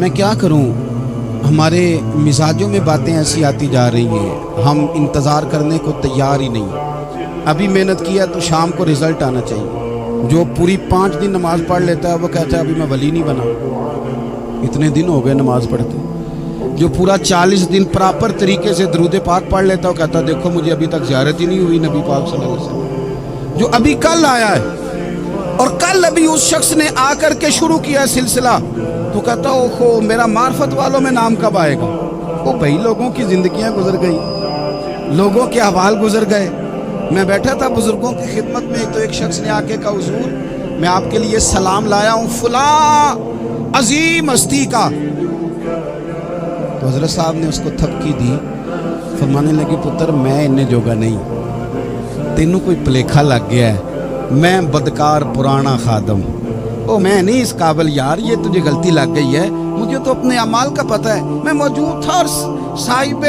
میں کیا کروں، ہمارے مزاجوں میں باتیں ایسی آتی جا رہی ہیں، ہم انتظار کرنے کو تیار ہی نہیں۔ ابھی محنت کیا تو شام کو رزلٹ آنا چاہیے۔ جو پوری 5 دن نماز پڑھ لیتا ہے وہ کہتا ہے ابھی میں ولی نہیں بنا، اتنے دن ہو گئے نماز پڑھتے۔ جو پورا 40 دن پراپر طریقے سے درود پاک پڑھ لیتا ہے وہ کہتا ہے دیکھو مجھے ابھی تک زیارت ہی نہیں ہوئی نبی پاک صلی اللہ علیہ وسلم۔ جو ابھی کل آیا ہے اور کل ابھی اس شخص نے آ کر کے شروع کیا سلسلہ، تو کہتا اوہو میرا معرفت والوں میں نام کب آئے گا؟ وہ بھائی لوگوں کی زندگیاں گزر گئی، لوگوں کے احوال گزر گئے۔ میں بیٹھا تھا بزرگوں کی خدمت میں، تو ایک شخص نے آ کے کہا حضور میں آپ کے لیے سلام لایا ہوں فلاں عظیم ہستی کا۔ تو حضرت صاحب نے اس کو تھپکی دی، فرمانے لگے پتر میں انہیں جوگا نہیں، تینوں کوئی پلیکھا لگ گیا ہے، میں بدکار پرانا خادم، او میں نہیں اس قابل یار، یہ تجھے غلطی لگ گئی ہے، مجھے تو اپنے اعمال کا پتہ ہے، میں موجود تھا اور صاحب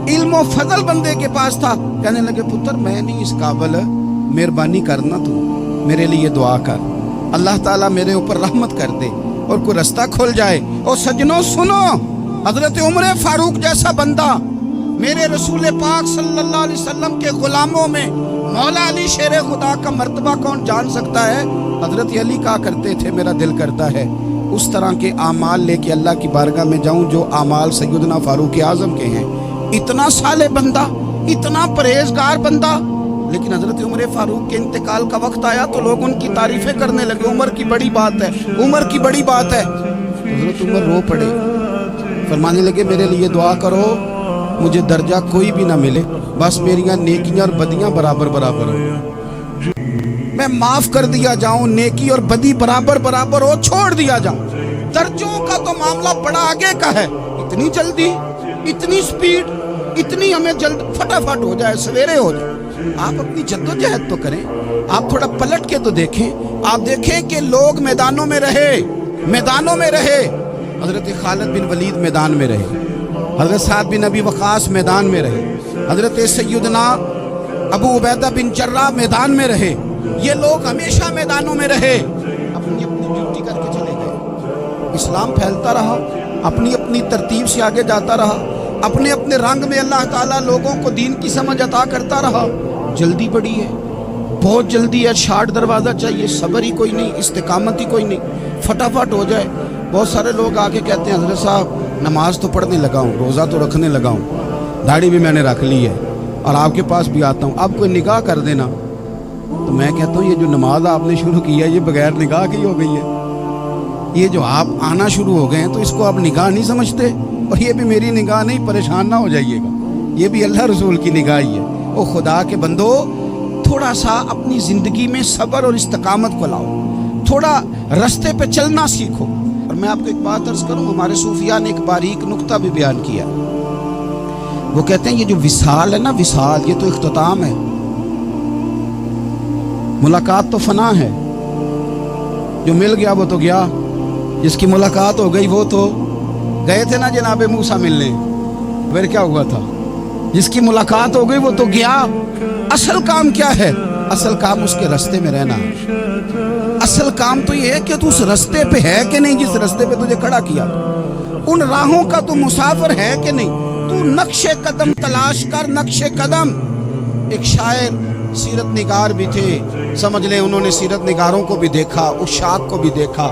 علم و فضل بندے کے پاس تھا۔ کہنے لگے پتر میں نہیں اس قابل، مہربانی کرنا تو میرے لیے دعا کر، اللہ تعالیٰ میرے اوپر رحمت کر دے اور کوئی رستہ کھل جائے۔ اور سجنوں سنو، حضرت عمر فاروق جیسا بندہ میرے رسول پاک صلی اللہ علیہ وسلم کے غلاموں میں مولا علی شیر خدا کا مرتبہ کون جان سکتا ہے؟ حضرت علی کہا کرتے تھے میرا دل کرتا ہے اس طرح کے اعمال لے کے اللہ کی بارگاہ میں جاؤں جو اعمال سیدنا فاروق اعظم کے ہیں۔ اتنا صالح بندہ، اتنا پرہیزگار بندہ، لیکن حضرت عمر فاروق کے انتقال کا وقت آیا تو لوگ ان کی تعریفیں کرنے لگے، عمر کی بڑی بات ہے، عمر کی بڑی بات ہے۔ حضرت عمر رو پڑے، فرمانے لگے میرے لیے دعا کرو، مجھے درجہ کوئی بھی نہ ملے، بس میریاں نیکیاں اور بدیاں برابر برابر ہو، میں معاف کر دیا جاؤں، نیکی اور بدی برابر برابر ہو، چھوڑ دیا جاؤں۔ درجوں کا تو معاملہ بڑا آگے کا ہے، اتنی جلدی، اتنی سپیڈ، اتنی ہمیں جلد فٹافٹ ہو جائے، سویرے ہو جائے۔ آپ اپنی جدوجہد تو کریں، آپ تھوڑا پلٹ کے تو دیکھیں، آپ دیکھیں کہ لوگ میدانوں میں رہے، میدانوں میں رہے۔ حضرت خالد بن ولید میدان میں رہے، حضرت سعد بن ابی وقاص میدان میں رہے، حضرت سیدنا ابو عبیدہ بن جراح میدان میں رہے۔ یہ لوگ ہمیشہ میدانوں میں رہے، اپنی اپنی ڈیوٹی کر کے چلے گئے۔ اسلام پھیلتا رہا، اپنی اپنی ترتیب سے آگے جاتا رہا، اپنے اپنے رنگ میں اللہ تعالیٰ لوگوں کو دین کی سمجھ عطا کرتا رہا۔ جلدی بڑی ہے، بہت جلدی ہے، شارٹ دروازہ چاہیے، صبر ہی کوئی نہیں، استقامت ہی کوئی نہیں، فٹافٹ ہو جائے۔ بہت سارے لوگ آگے کہتے ہیں حضرت صاحب نماز تو پڑھنے لگا ہوں، روزہ تو رکھنے لگا ہوں، داڑھی بھی میں نے رکھ لی ہے اور آپ کے پاس بھی آتا ہوں، اب کوئی نگاہ کر دینا۔ تو میں کہتا ہوں یہ جو نماز آپ نے شروع کی ہے یہ بغیر نگاہ کی ہو گئی ہے، یہ جو آپ آنا شروع ہو گئے ہیں تو اس کو آپ نگاہ نہیں سمجھتے، اور یہ بھی میری نگاہ نہیں، پریشان نہ ہو جائیے گا، یہ بھی اللہ رسول کی نگاہ ہی ہے۔ او خدا کے بندو، تھوڑا سا اپنی زندگی میں صبر اور استقامت کو لاؤ، تھوڑا رستے پہ چلنا سیکھو۔ اور میں آپ کو ایک بات عرض کروں، ہمارے صوفیاء نے ایک باریک نقطہ بھی بیان کیا، وہ کہتے ہیں یہ جو وصال ہے نا، وصال یہ تو اختتام ہے، ملاقات تو فنا ہے، جو مل گیا وہ تو گیا، جس کی ملاقات ہو گئی وہ تو گئے تھے نا جناب موسیٰ ملنے، پھر کیا ہوا تھا؟ جس کی ملاقات ہو گئی وہ تو گیا۔ اصل کام کیا ہے؟ اصل کام اس کے رستے میں رہنا ہے۔ اصل کام تو یہ ہے کہ تو اس رستے پہ ہے کہ نہیں، جس رستے پہ تجھے کھڑا کیا، ان راہوں کا تو مسافر ہے کہ نہیں، تو نقش قدم تلاش کر، نقش قدم۔ ایک شاعر سیرت نگار بھی تھے، سمجھ لیں انہوں نے سیرت نگاروں کو بھی دیکھا، اشاق کو بھی دیکھا،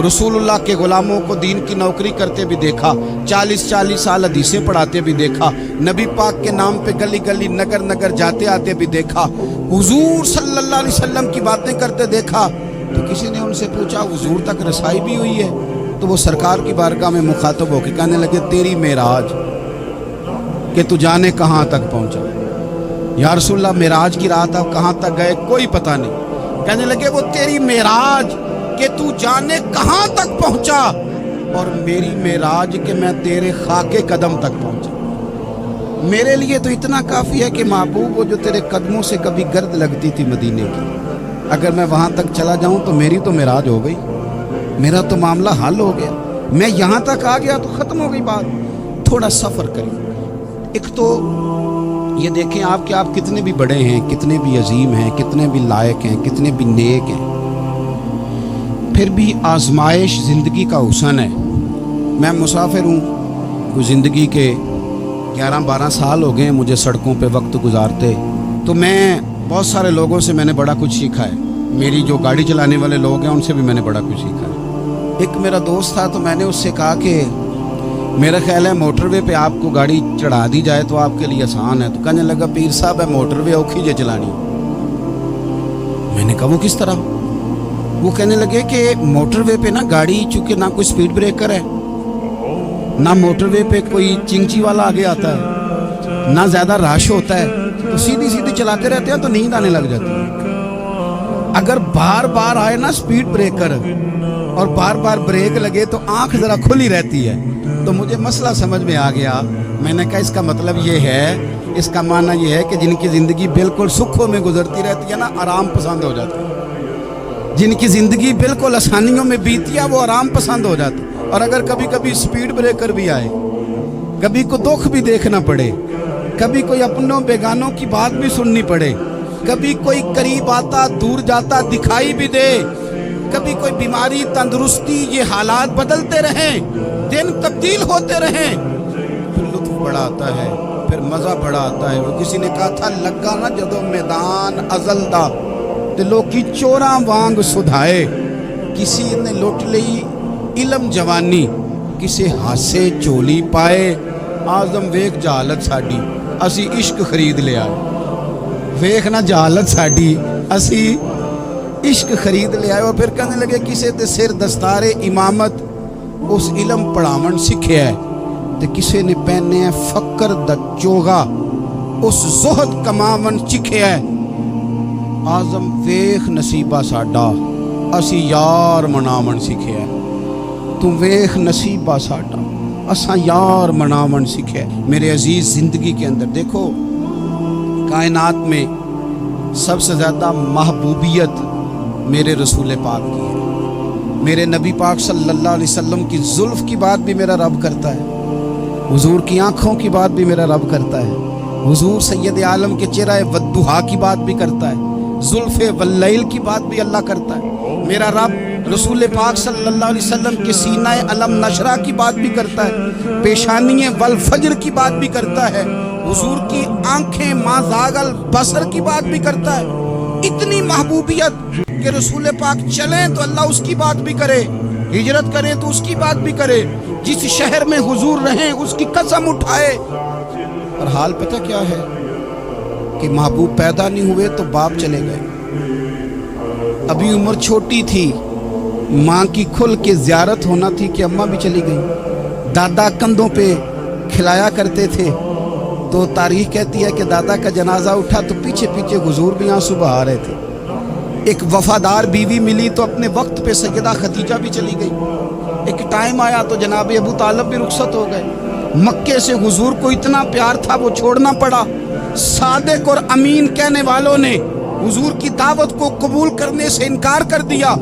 رسول اللہ کے غلاموں کو دین کی نوکری کرتے بھی دیکھا، 40 سال حدیثیں پڑھاتے بھی دیکھا، نبی پاک کے نام پہ گلی گلی نگر نگر جاتے آتے بھی دیکھا، حضور صلی اللہ علیہ وسلم کی باتیں کرتے دیکھا۔ تو کسی نے ان سے پوچھا حضور تک رسائی بھی ہوئی ہے؟ تو وہ سرکار کی بارگاہ میں مخاطب ہو کے کہنے لگے تیری معراج، کہ تو جانے کہاں تک پہنچا۔ یا رسول اللہ معراج کی رات آپ کہاں تک گئے کوئی پتہ نہیں۔ کہنے لگے وہ تیری معراج کہ تو جانے کہاں تک پہنچا، اور میری معراج کہ میں تیرے خاک قدم تک پہنچا۔ میرے لیے تو اتنا کافی ہے کہ محبوب وہ جو تیرے قدموں سے کبھی گرد لگتی تھی مدینے کی، اگر میں وہاں تک چلا جاؤں تو میری تو معراج ہو گئی، میرا تو معاملہ حل ہو گیا، میں یہاں تک آ گیا تو ختم ہو گئی بات۔ تھوڑا سفر کریں، ایک تو یہ دیکھیں آپ کہ آپ کتنے بھی بڑے ہیں، کتنے بھی عظیم ہیں، کتنے بھی لائق ہیں، کتنے بھی نیک ہیں، پھر بھی آزمائش زندگی کا حسن ہے۔ मैं मुसाफिर हूँ, कोई ज़िंदगी के 11-12 साल हो गए मुझे सड़कों पे वक्त गुजारते। तो मैं बहुत सारे लोगों से मैंने बड़ा कुछ सीखा है। मेरी जो गाड़ी चलाने वाले लोग हैं उनसे भी मैंने बड़ा कुछ सीखा है। एक मेरा दोस्त था, तो मैंने उससे कहा कि मेरा ख्याल है मोटरवे पे आपको गाड़ी चढ़ा दी जाए तो आपके लिए आसान है। तो कहने लगा पीर साहब है मोटरवे औखी जे चलानी। मैंने कहा वो किस तरह? वो कहने लगे कि मोटरवे पे ना गाड़ी, चूँकि ना कोई स्पीड ब्रेकर है, ना मोटरवे पे कोई चिंची वाला आगे आता है, ना ज़्यादा रश होता है, तो सीधी सीधी चलाते रहते हैं तो नींद आने लग जाती है। अगर बार बार आए ना स्पीड ब्रेकर और बार बार ब्रेक लगे तो आंख ज़रा खुली रहती है। तो मुझे मसला समझ में आ गया। मैंने कहा इसका मतलब ये है, इसका माना ये है कि जिनकी ज़िंदगी बिल्कुल सुखों में गुजरती रहती है ना, आराम पसंद हो जाती है। जिनकी ज़िंदगी बिल्कुल आसानियों में बीती है वो आराम पसंद हो जाती है। और अगर कभी कभी स्पीड ब्रेकर भी आए, कभी को दुख भी देखना पड़े, कभी कोई अपनों बेगानों की बात भी सुननी पड़े, कभी कोई करीब आता दूर जाता दिखाई भी दे, कभी कोई बीमारी तंदुरुस्ती, ये हालात बदलते रहें, दिन तब्दील होते रहें, फिर लुत्फ बड़ा आता है, फिर मज़ा बड़ा आता है। वो किसी ने कहा था लगा ना जदों मैदान अजल दा ते लोकी चोरा वांग सुधाए। किसी ने लुट ली इलम जवानी, किसे हासे चोली पाए। आजम वेख जहालत साडी असी इश्क खरीद लिया। वेख ना जहालत साडी असी इश्क खरीद लिया। और फिर कहने लगे किसे ते सिर दस्तारे इमामत उस इलम पढ़ावन सीखिया है, ते किसे ने पहने है फकर दा चोगा उस ज़ुहद कमावन सीखिया है। आजम वेख नसीबा साडा असी यार मनावन सीखिया है। तू वेख नसीबा साडा असा यार मनावन सीखे। मेरे अजीज़ ज़िंदगी के अंदर देखो, कायनात में सबसे ज़्यादा महबूबियत मेरे रसूल पाक की है। मेरे नबी पाक सल्लल्लाहु अलैहि वसल्लम की जुल्फ़ की बात भी मेरा रब करता है, हुजूर की आँखों की बात भी मेरा रब करता है, हुजूर सैयद आलम के चेहरा वद्दुहा की बात भी करता है, जुल्फ़े वल्लैल की बात भी अल्लाह करता है। मेरा रब रसूल पाक सल्लल्लाहु अलैहि वसल्लम के सीनाए अलम नशरा की बात भी करता है, पेशानी वल फज्र की बात भी करता है, हुजूर की आंखें माज़ागल बसर की बात भी करता है। इतनी महबूबियत कि रसूल पाक चलें तो अल्लाह उसकी बात भी करे, हिजरत करें तो उसकी बात भी करे, जिस शहर में हुजूर रहें उसकी कसम उठाए। और हाल पता क्या है कि महबूब पैदा नहीं हुए तो बाप चले गए। अभी उम्र छोटी थी, माँ की खुल के ज़ियारत होना थी कि अम्मा भी चली गई। दादा कंधों पे खिलाया करते थे, तो तारीख कहती है कि दादा का जनाजा उठा तो पीछे पीछे हुजूर भी आंसू बहा रहे थे। एक वफादार बीवी मिली तो अपने वक्त पे सैयदा खदीजा भी चली गई। एक टाइम आया तो जनाब अबू तालिब भी रुखसत हो गए। मक्के से हुजूर को इतना प्यार था वो छोड़ना पड़ा। सादिक और अमीन कहने वालों ने हुजूर की दावत को कबूल करने से इनकार कर दिया,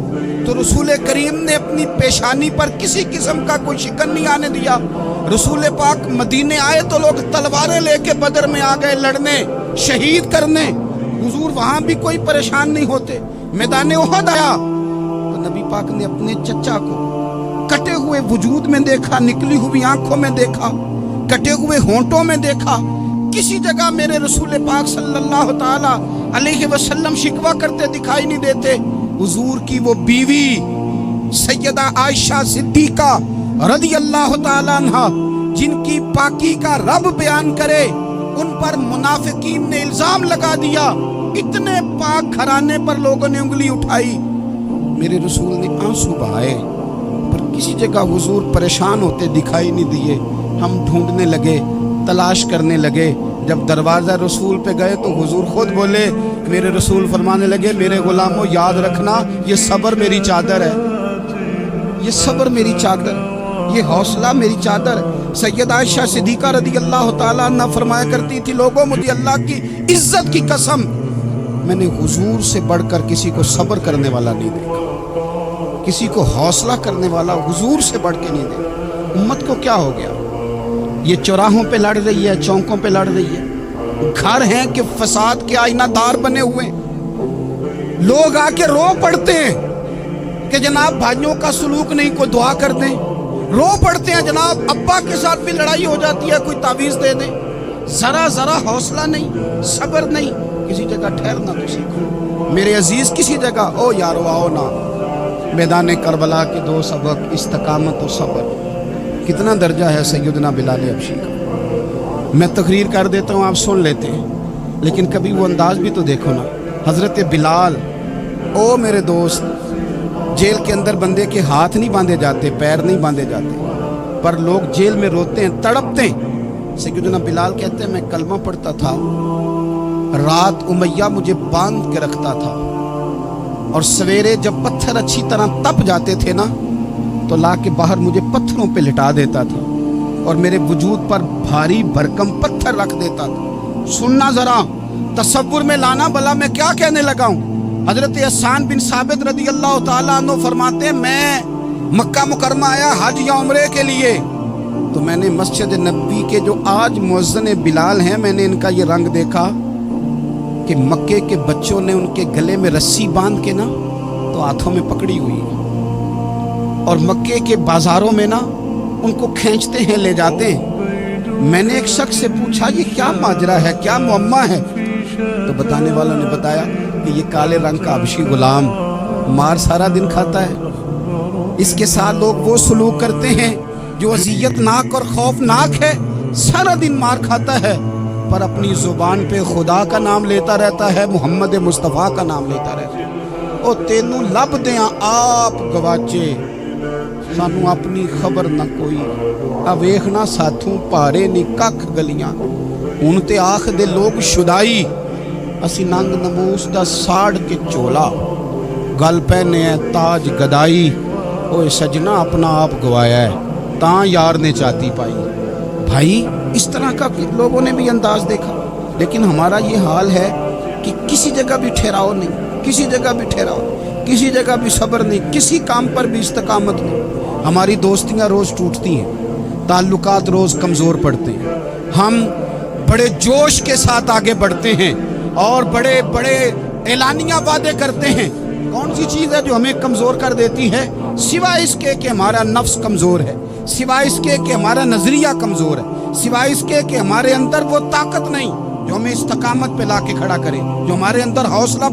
तो रसूल करीम ने अपनी पेशानी पर किसी किस्म का कोई शिकन नहीं आने दिया। रसूल पाक मदीने आए तो लोग तलवारें लेके बदर में आ गए लड़ने, शहीद करने। हुजूर वहाँ भी कोई परेशान नहीं होते। मैदान उहद आया तो नबी पाक ने अपने चचा को कटे हुए वजूद में देखा, निकली हुई आंखों में देखा, कटे हुए होंठों में देखा। किसी जगह मेरे रसूल पाक सल्लल्लाहु ताला अलैहि वसल्लम शिकवा करते दिखाई नहीं देते। हुजूर की वो बीवी सैयदा आयशा सिद्दीका रज़ी अल्लाह ताला अन्हा, जिनकी पाकी का रब बयान करे, उन पर मुनाफिकीन ने इल्जाम लगा दिया। इतने पाक घराने पर लोगों ने उंगली उठाई। मेरे रसूल ने आंसू बहाए, पर किसी जगह हुजूर परेशान होते दिखाई नहीं दिए। हम ढूंढने लगे, तलाश करने लगे। जब दरवाज़ा रसूल पे गए तो हुजूर खुद बोले, मेरे रसूल फरमाने लगे, मेरे गुलामों याद रखना ये सब्र मेरी चादर है, ये सब्र मेरी चादर, ये हौसला मेरी चादर। सैयद आयशा सिद्दीका रज़ी अल्लाह ताला अन्हा फरमाया करती थी, लोगों मुझे अल्लाह की इज्जत की कसम, मैंने हुजूर से बढ़कर किसी को सब्र करने वाला नहीं देखा, किसी को हौसला करने वाला हुजूर से बढ़ के नहीं देखा। उम्मत को क्या हो गया? ये चौराहों पे लड़ रही है, चौकों पे लड़ रही है। घर हैं कि फसाद के आईनादार बने हुए। लोग आके रो पड़ते हैं कि जनाब भाइयों का सलूक नहीं, कोई दुआ कर दें। रो पड़ते हैं जनाब, अब्बा के साथ भी लड़ाई हो जाती है, कोई तावीज़ दे दे, ज़रा हौसला नहीं, सब्र नहीं, किसी जगह ठहरना तो सीखो मेरे अजीज़, किसी जगह ओ यारो आओ ना, मैदान करबला के दो सबक, इस्तकामत और सब्र। कितना दर्जा है सैयदना बिलाल हबशी का। मैं तकरीर कर देता हूँ, आप सुन लेते हैं, लेकिन कभी वो अंदाज़ भी तो देखो ना। हज़रत बिलाल, ओ मेरे दोस्त, जेल के अंदर बंदे के हाथ नहीं बांधे जाते, पैर नहीं बांधे जाते, पर लोग जेल में रोते हैं, तड़पते हैं। सैयदना बिलाल कहते हैं मैं कलमा पढ़ता था, रात उमैया मुझे बांध के रखता था, और सवेरे जब पत्थर अच्छी तरह तप जाते थे ना, तो ला के बाहर मुझे पत्थरों पे लिटा देता था और मेरे वजूद पर भारी भरकम पत्थर रख देता था। सुनना ज़रा, तसव्वुर में लाना, भला मैं क्या कहने लगा हूँ। हज़रत हसन बिन साबित रज़ी अल्लाह ताला अन्हु फरमाते हैं, मैं मक्का मुकरमा आया हज या उम्रे के लिए, तो मैंने मस्जिद नबी के जो आज मुअज्जिन बिलाल हैं, मैंने इनका ये रंग देखा कि मक्के के बच्चों ने उनके गले में रस्सी बांध के ना तो हाथों में पकड़ी हुई है, और मक्के के बाज़ारों में ना उनको खींचते हैं, ले जाते हैं। मैंने एक शख्स से पूछा ये क्या माजरा है, क्या मुअम्मा है, तो बताने वालों ने बताया कि ये काले रंग का हबशी गुलाम मार सारा दिन खाता है, इसके साथ लोग वो सलूक करते हैं जो अज़ियतनाक और खौफनाक है, सारा दिन मार खाता है, पर अपनी ज़ुबान पे खुदा का नाम लेता रहता है, मोहम्मद मुस्तफ़ा का नाम लेता रहता है। ओ तेनू लब दियां आप गवाचे, सानू अपनी खबर न कोई, आ वेखना साथों पारे नी कख गलियां, हुण ते आख दे लोग शुदाई, असी नंग नमूस दा साड़ के चोला, गल पहने है ताज गदाई, ओए सजना अपना आप गवाया है, तां यार ने चाती पाई। भाई इस तरह का लोगों ने भी अंदाज देखा, लेकिन हमारा ये हाल है कि किसी जगह भी ठहराव नहीं, किसी जगह भी ठहराव, किसी जगह भी सब्र नहीं, किसी काम पर भी इस्तकामत नहीं। हमारी दोस्तियाँ रोज़ टूटती हैं, ताल्लुकात रोज़ कमज़ोर पड़ते हैं, हम बड़े जोश के साथ आगे बढ़ते हैं और बड़े बड़े एलानिया वादे करते हैं। कौन सी चीज़ है जो हमें कमज़ोर कर देती है, सिवाय इसके कि हमारा नफ्स कमज़ोर है, सिवाय इसके कि हमारा नज़रिया कमज़ोर है, सिवाय इसके कि हमारे अंदर वो ताकत नहीं जो हमें इस्तकामत पे ला के खड़ा करे, जो हमारे अंदर हौसला